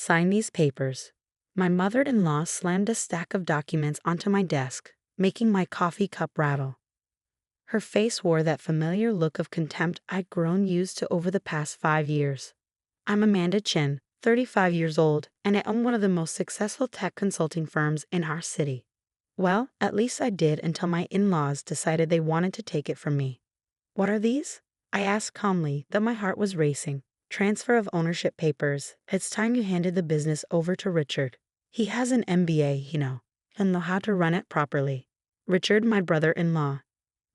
Sign these papers. My mother-in-law slammed a stack of documents onto my desk, making my coffee cup rattle. Her face wore that familiar look of contempt I'd grown used to over the past 5 years. I'm Amanda Chen, 35 years old, and I own one of the most successful tech consulting firms in our city. Well, at least I did until my in-laws decided they wanted to take it from me. What are these? I asked calmly, though my heart was racing. Transfer of ownership papers. It's time you handed the business over to Richard. He has an MBA, and know how to run it properly. Richard, my brother-in-law.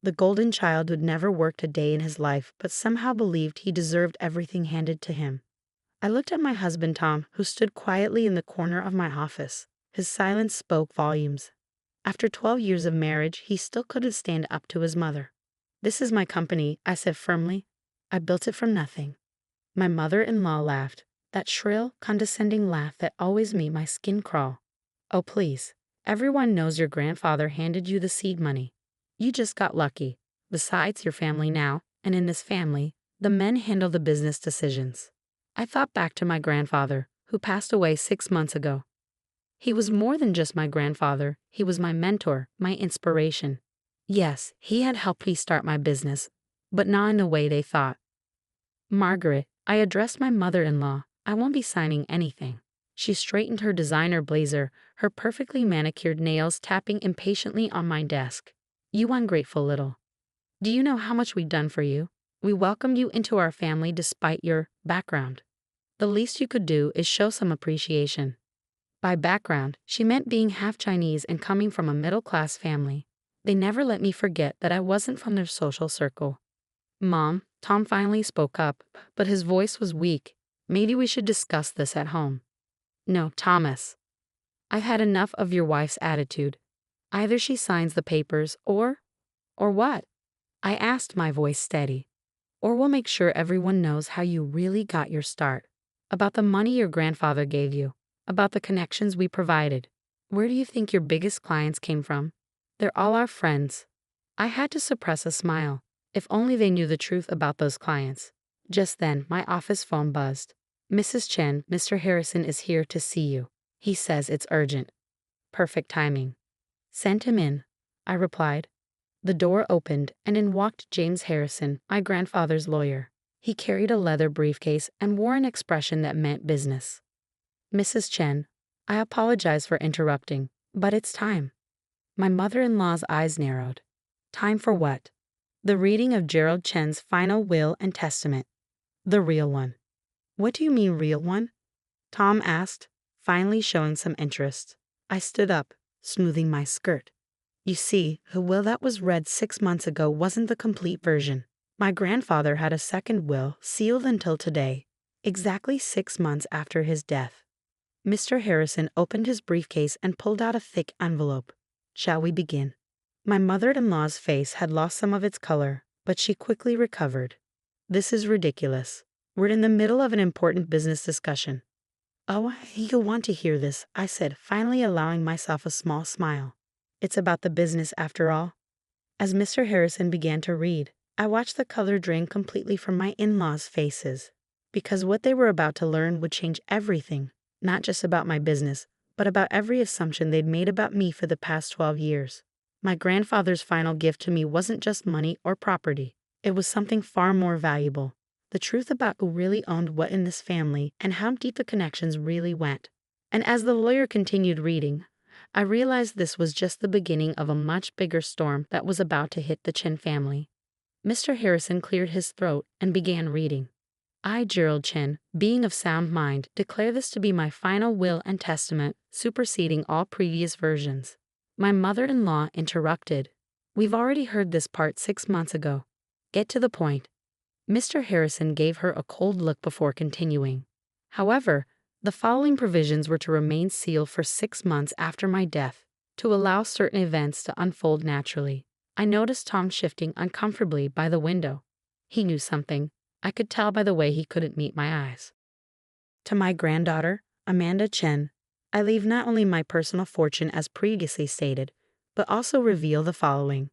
The golden child who'd never worked a day in his life, but somehow believed he deserved everything handed to him. I looked at my husband, Tom, who stood quietly in the corner of my office. His silence spoke volumes. After 12 years of marriage, he still couldn't stand up to his mother. This is my company, I said firmly. I built it from nothing. My mother-in-law laughed, that shrill, condescending laugh that always made my skin crawl. Oh, please. Everyone knows your grandfather handed you the seed money. You just got lucky. Besides your family now, and in this family, the men handle the business decisions. I thought back to my grandfather, who passed away 6 months ago. He was more than just my grandfather. He was my mentor, my inspiration. Yes, he had helped me start my business, but not in the way they thought. Margaret, I addressed my mother-in-law. I won't be signing anything. She straightened her designer blazer, her perfectly manicured nails tapping impatiently on my desk. You ungrateful little. Do you know how much we've done for you? We welcomed you into our family despite your background. The least you could do is show some appreciation. By background, she meant being half Chinese and coming from a middle-class family. They never let me forget that I wasn't from their social circle. Mom, Tom finally spoke up, but his voice was weak. Maybe we should discuss this at home. No, Thomas. I've had enough of your wife's attitude. Either she signs the papers or what? I asked, my voice steady. Or we'll make sure everyone knows how you really got your start. About the money your grandfather gave you. About the connections we provided. Where do you think your biggest clients came from? They're all our friends. I had to suppress a smile. If only they knew the truth about those clients. Just then, my office phone buzzed. Mrs. Chen, Mr. Harrison is here to see you. He says it's urgent. Perfect timing. Send him in, I replied. The door opened, and in walked James Harrison, my grandfather's lawyer. He carried a leather briefcase and wore an expression that meant business. Mrs. Chen, I apologize for interrupting, but it's time. My mother-in-law's eyes narrowed. Time for what? The reading of Gerald Chen's final will and testament. The real one. What do you mean, real one? Tom asked, finally showing some interest. I stood up, smoothing my skirt. You see, the will that was read 6 months ago wasn't the complete version. My grandfather had a second will sealed until today, exactly 6 months after his death. Mr. Harrison opened his briefcase and pulled out a thick envelope. Shall we begin? My mother-in-law's face had lost some of its color, but she quickly recovered. This is ridiculous. We're in the middle of an important business discussion. Oh, you'll want to hear this, I said, finally allowing myself a small smile. It's about the business after all. As Mr. Harrison began to read, I watched the color drain completely from my in-laws' faces, because what they were about to learn would change everything, not just about my business, but about every assumption they'd made about me for the past 12 years. My grandfather's final gift to me wasn't just money or property. It was something far more valuable. The truth about who really owned what in this family and how deep the connections really went. And as the lawyer continued reading, I realized this was just the beginning of a much bigger storm that was about to hit the Chen family. Mr. Harrison cleared his throat and began reading. I, Gerald Chen, being of sound mind, declare this to be my final will and testament, superseding all previous versions. My mother-in-law interrupted. We've already heard this part 6 months ago. Get to the point. Mr. Harrison gave her a cold look before continuing. However, the following provisions were to remain sealed for 6 months after my death, to allow certain events to unfold naturally. I noticed Tom shifting uncomfortably by the window. He knew something. I could tell by the way he couldn't meet my eyes. To my granddaughter, Amanda Chen, I leave not only my personal fortune as previously stated, but also reveal the following.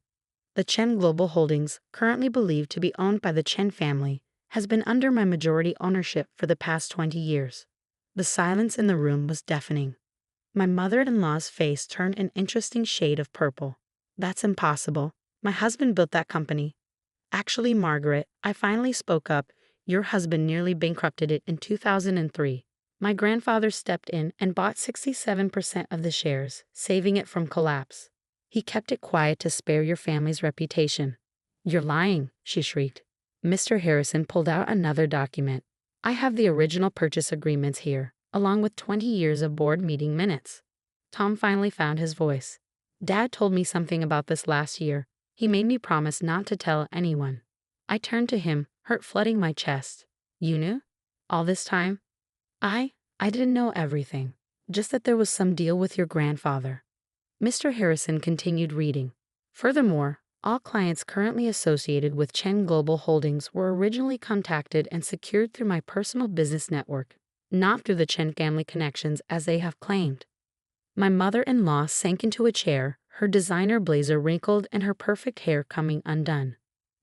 The Chen Global Holdings, currently believed to be owned by the Chen family, has been under my majority ownership for the past 20 years. The silence in the room was deafening. My mother-in-law's face turned an interesting shade of purple. That's impossible. My husband built that company. Actually, Margaret, I finally spoke up. Your husband nearly bankrupted it in 2003. My grandfather stepped in and bought 67% of the shares, saving it from collapse. He kept it quiet to spare your family's reputation. You're lying, she shrieked. Mr. Harrison pulled out another document. I have the original purchase agreements here, along with 20 years of board meeting minutes. Tom finally found his voice. Dad told me something about this last year. He made me promise not to tell anyone. I turned to him, hurt flooding my chest. You knew? All this time? I didn't know everything. Just that there was some deal with your grandfather. Mr. Harrison continued reading. Furthermore, all clients currently associated with Chen Global Holdings were originally contacted and secured through my personal business network, not through the Chen family connections as they have claimed. My mother-in-law sank into a chair, her designer blazer wrinkled and her perfect hair coming undone.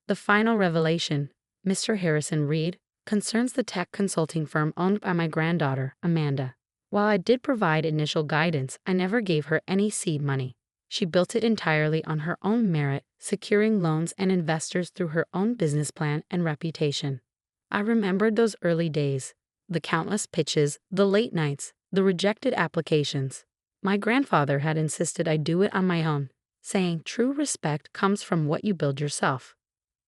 The final revelation, Mr. Harrison read, concerns the tech consulting firm owned by my granddaughter, Amanda. While I did provide initial guidance, I never gave her any seed money. She built it entirely on her own merit, securing loans and investors through her own business plan and reputation. I remembered those early days, the countless pitches, the late nights, the rejected applications. My grandfather had insisted I do it on my own, saying true respect comes from what you build yourself.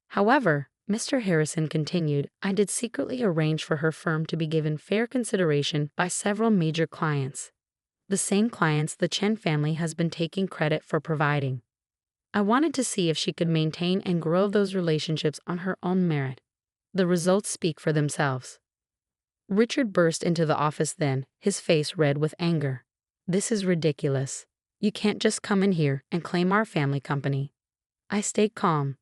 However, Mr. Harrison continued, I did secretly arrange for her firm to be given fair consideration by several major clients. The same clients the Chen family has been taking credit for providing. I wanted to see if she could maintain and grow those relationships on her own merit. The results speak for themselves. Richard burst into the office then, his face red with anger. This is ridiculous. You can't just come in here and claim our family company. I stayed calm.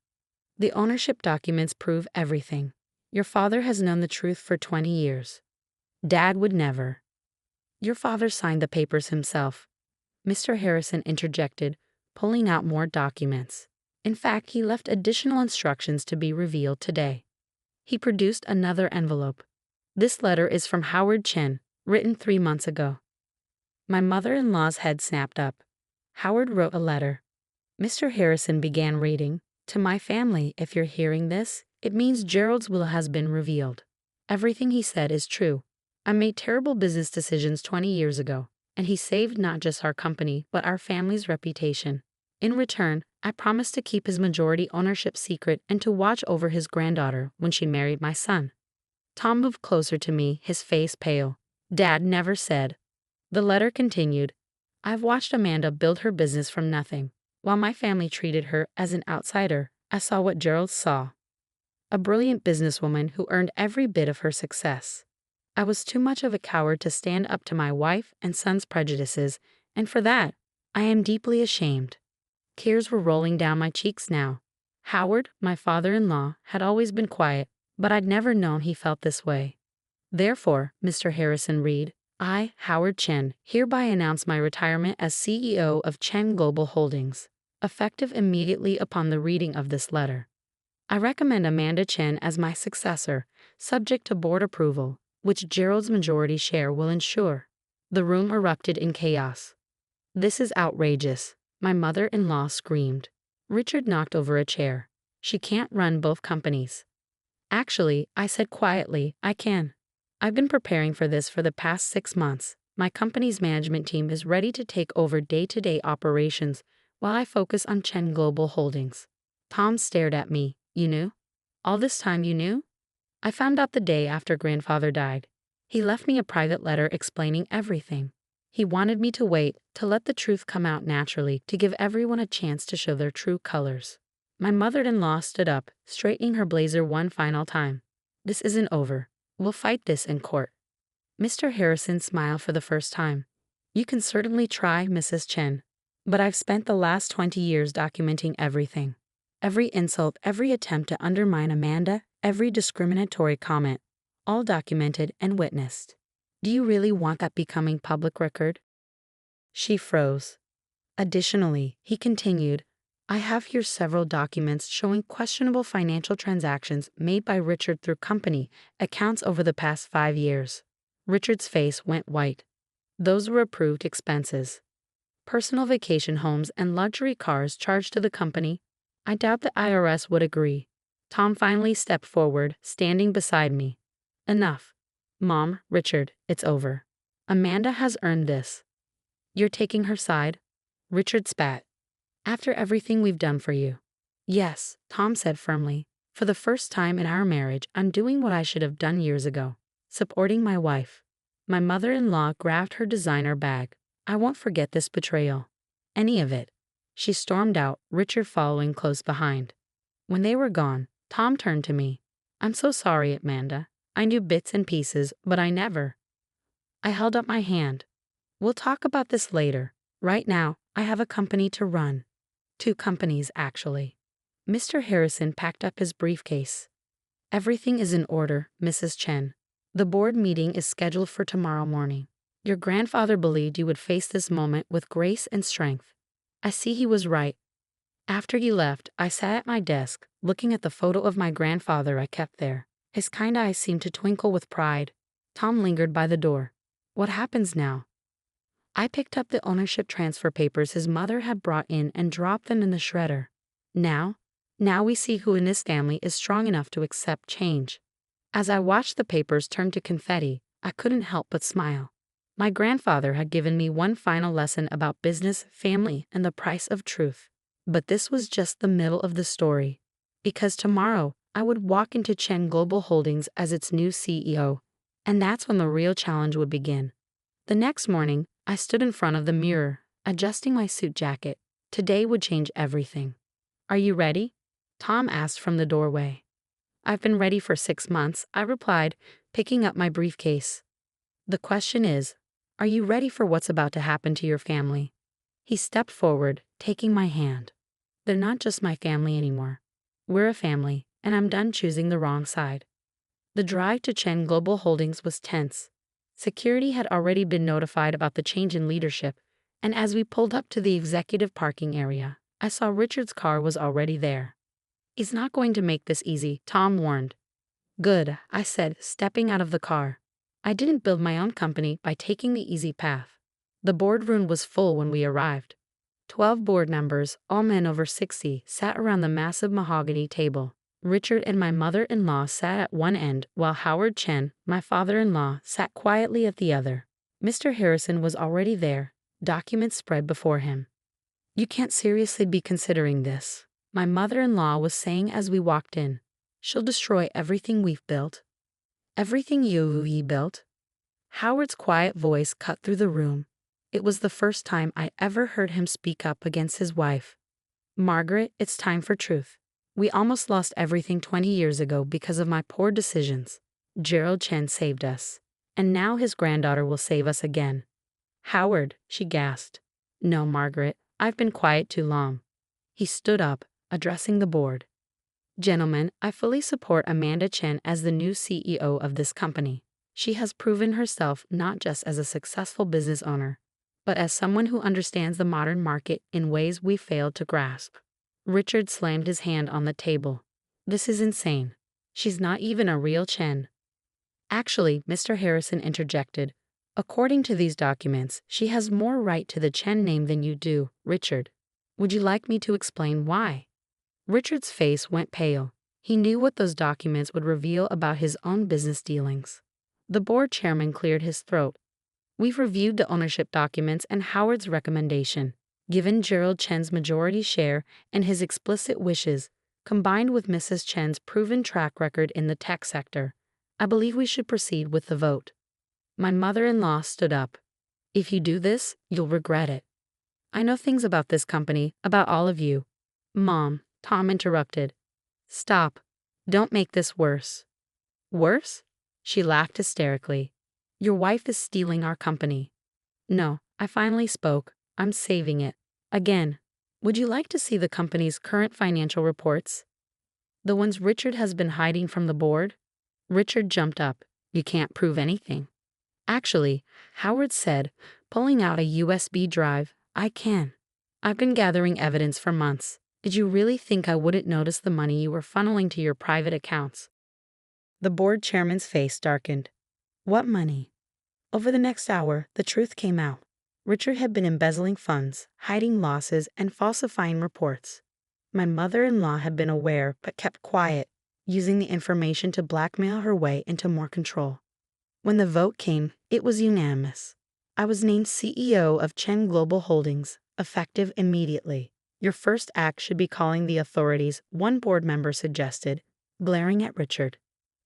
The ownership documents prove everything. Your father has known the truth for 20 years. Dad would never. Your father signed the papers himself. Mr. Harrison interjected, pulling out more documents. In fact, he left additional instructions to be revealed today. He produced another envelope. This letter is from Howard Chen, written 3 months ago. My mother-in-law's head snapped up. Howard wrote a letter. Mr. Harrison began reading. To my family, if you're hearing this, it means Gerald's will has been revealed. Everything he said is true. I made terrible business decisions 20 years ago, and he saved not just our company, but our family's reputation. In return, I promised to keep his majority ownership secret and to watch over his granddaughter when she married my son. Tom moved closer to me, his face pale. Dad never said. The letter continued, I've watched Amanda build her business from nothing. While my family treated her as an outsider, I saw what Gerald saw. A brilliant businesswoman who earned every bit of her success. I was too much of a coward to stand up to my wife and son's prejudices, and for that, I am deeply ashamed. Tears were rolling down my cheeks now. Howard, my father-in-law, had always been quiet, but I'd never known he felt this way. Therefore, Mr. Harrison read, I, Howard Chen, hereby announce my retirement as CEO of Chen Global Holdings, effective immediately upon the reading of this letter. I recommend Amanda Chen as my successor, subject to board approval, which Gerald's majority share will ensure. The room erupted in chaos. This is outrageous, my mother-in-law screamed. Richard knocked over a chair. She can't run both companies. Actually, I said quietly, I can. I've been preparing for this for the past 6 months. My company's management team is ready to take over day-to-day operations while I focus on Chen Global Holdings. Tom stared at me. You knew? All this time you knew? I found out the day after grandfather died. He left me a private letter explaining everything. He wanted me to wait, to let the truth come out naturally, to give everyone a chance to show their true colors. My mother-in-law stood up, straightening her blazer one final time. This isn't over. We'll fight this in court. Mr. Harrison smiled for the first time. You can certainly try, Mrs. Chen. But I've spent the last 20 years documenting everything. Every insult, every attempt to undermine Amanda, every discriminatory comment, all documented and witnessed. Do you really want that becoming public record? She froze. Additionally, he continued, I have here several documents showing questionable financial transactions made by Richard through company accounts over the past 5 years. Richard's face went white. Those were approved expenses. Personal vacation homes and luxury cars charged to the company. I doubt the IRS would agree. Tom finally stepped forward, standing beside me. Enough. Mom, Richard, it's over. Amanda has earned this. You're taking her side? Richard spat. After everything we've done for you. Yes, Tom said firmly. For the first time in our marriage, I'm doing what I should have done years ago. Supporting my wife. My mother-in-law grabbed her designer bag. I won't forget this betrayal. Any of it. She stormed out, Richard following close behind. When they were gone, Tom turned to me. I'm so sorry, Amanda. I knew bits and pieces, but I never. I held up my hand. We'll talk about this later. Right now, I have a company to run. 2 companies, actually. Mr. Harrison packed up his briefcase. Everything is in order, Mrs. Chen. The board meeting is scheduled for tomorrow morning. Your grandfather believed you would face this moment with grace and strength. I see he was right. After you left, I sat at my desk, looking at the photo of my grandfather I kept there. His kind eyes seemed to twinkle with pride. Tom lingered by the door. What happens now? I picked up the ownership transfer papers his mother had brought in and dropped them in the shredder. Now we see who in this family is strong enough to accept change. As I watched the papers turn to confetti, I couldn't help but smile. My grandfather had given me one final lesson about business, family, and the price of truth. But this was just the middle of the story. Because tomorrow, I would walk into Chen Global Holdings as its new CEO. And that's when the real challenge would begin. The next morning, I stood in front of the mirror, adjusting my suit jacket. Today would change everything. Are you ready? Tom asked from the doorway. I've been ready for 6 months, I replied, picking up my briefcase. The question is, are you ready for what's about to happen to your family? He stepped forward, taking my hand. They're not just my family anymore. We're a family, and I'm done choosing the wrong side. The drive to Chen Global Holdings was tense. Security had already been notified about the change in leadership, and as we pulled up to the executive parking area, I saw Richard's car was already there. He's not going to make this easy, Tom warned. Good, I said, stepping out of the car. I didn't build my own company by taking the easy path. The boardroom was full when we arrived. 12 board members, all men over 60, sat around the massive mahogany table. Richard and my mother-in-law sat at one end, while Howard Chen, my father-in-law, sat quietly at the other. Mr. Harrison was already there, documents spread before him. You can't seriously be considering this, my mother-in-law was saying as we walked in. She'll destroy everything we've built. Everything you built? Howard's quiet voice cut through the room. It was the first time I ever heard him speak up against his wife. Margaret, it's time for truth. We almost lost everything 20 years ago because of my poor decisions. Gerald Chen saved us. And now his granddaughter will save us again. Howard, she gasped. No, Margaret, I've been quiet too long. He stood up, addressing the board. Gentlemen, I fully support Amanda Chen as the new CEO of this company. She has proven herself not just as a successful business owner, but as someone who understands the modern market in ways we failed to grasp. Richard slammed his hand on the table. This is insane. She's not even a real Chen. Actually, Mr. Harrison interjected. According to these documents, she has more right to the Chen name than you do, Richard. Would you like me to explain why? Richard's face went pale. He knew what those documents would reveal about his own business dealings. The board chairman cleared his throat. We've reviewed the ownership documents and Howard's recommendation. Given Gerald Chen's majority share and his explicit wishes, combined with Mrs. Chen's proven track record in the tech sector, I believe we should proceed with the vote. My mother-in-law stood up. If you do this, you'll regret it. I know things about this company, about all of you. Mom, Tom interrupted. Stop. Don't make this worse. Worse? She laughed hysterically. Your wife is stealing our company. No, I finally spoke. I'm saving it. Again, would you like to see the company's current financial reports? The ones Richard has been hiding from the board? Richard jumped up. You can't prove anything. Actually, Howard said, pulling out a USB drive, I can. I've been gathering evidence for months. Did you really think I wouldn't notice the money you were funneling to your private accounts? The board chairman's face darkened. What money? Over the next hour, the truth came out. Richard had been embezzling funds, hiding losses, and falsifying reports. My mother-in-law had been aware but kept quiet, using the information to blackmail her way into more control. When the vote came, it was unanimous. I was named CEO of Chen Global Holdings, effective immediately. Your first act should be calling the authorities, one board member suggested, glaring at Richard.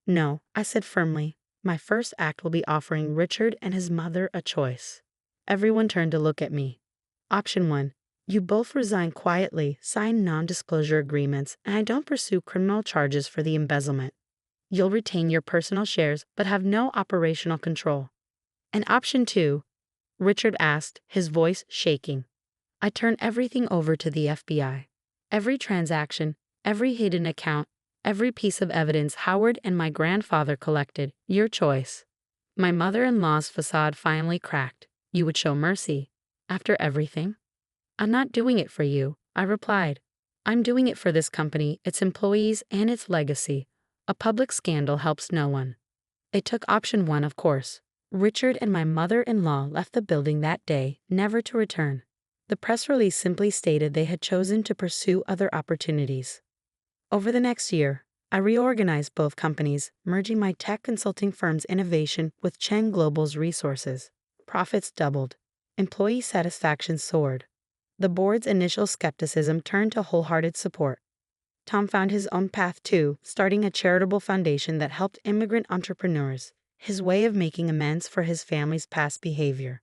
No, I said firmly. My first act will be offering Richard and his mother a choice. Everyone turned to look at me. Option 1. You both resign quietly, sign non-disclosure agreements, and I don't pursue criminal charges for the embezzlement. You'll retain your personal shares but have no operational control. And option 2, Richard asked, his voice shaking. I turn everything over to the FBI. Every transaction, every hidden account, every piece of evidence Howard and my grandfather collected, your choice. My mother-in-law's facade finally cracked. You would show mercy. After everything? I'm not doing it for you, I replied. I'm doing it for this company, its employees, and its legacy. A public scandal helps no one. They took option 1, of course. Richard and my mother-in-law left the building that day, never to return. The press release simply stated they had chosen to pursue other opportunities. Over the next year, I reorganized both companies, merging my tech consulting firm's innovation with Chen Global's resources. Profits doubled. Employee satisfaction soared. The board's initial skepticism turned to wholehearted support. Tom found his own path too, starting a charitable foundation that helped immigrant entrepreneurs, his way of making amends for his family's past behavior.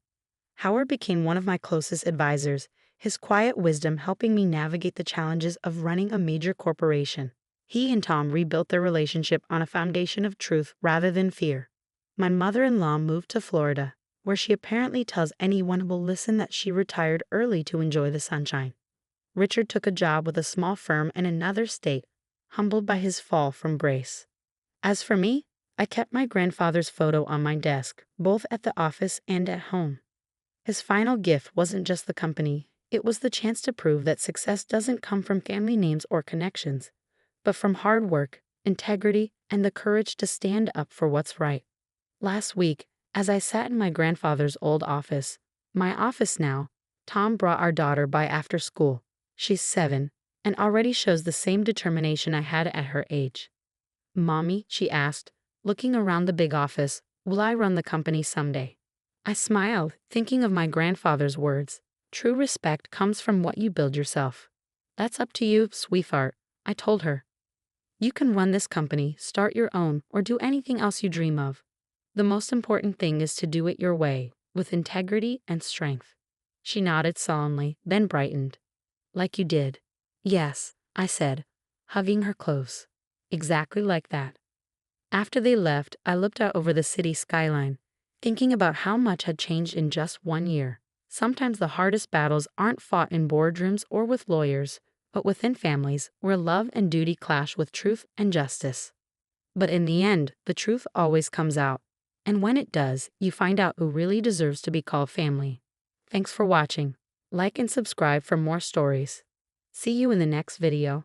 Howard became one of my closest advisors, his quiet wisdom helping me navigate the challenges of running a major corporation. He and Tom rebuilt their relationship on a foundation of truth rather than fear. My mother-in-law moved to Florida, where she apparently tells anyone who will listen that she retired early to enjoy the sunshine. Richard took a job with a small firm in another state, humbled by his fall from grace. As for me, I kept my grandfather's photo on my desk, both at the office and at home. His final gift wasn't just the company, it was the chance to prove that success doesn't come from family names or connections, but from hard work, integrity, and the courage to stand up for what's right. Last week, as I sat in my grandfather's old office, my office now, Tom brought our daughter by after school. She's 7, and already shows the same determination I had at her age. Mommy, she asked, looking around the big office, will I run the company someday? I smiled, thinking of my grandfather's words. True respect comes from what you build yourself. That's up to you, sweetheart, I told her. You can run this company, start your own, or do anything else you dream of. The most important thing is to do it your way, with integrity and strength. She nodded solemnly, then brightened. Like you did. Yes, I said, hugging her close. Exactly like that. After they left, I looked out over the city skyline, thinking about how much had changed in just 1 year. Sometimes the hardest battles aren't fought in boardrooms or with lawyers, but within families where love and duty clash with truth and justice. But in the end, the truth always comes out. And when it does, you find out who really deserves to be called family. Thanks for watching. Like and subscribe for more stories. See you in the next video.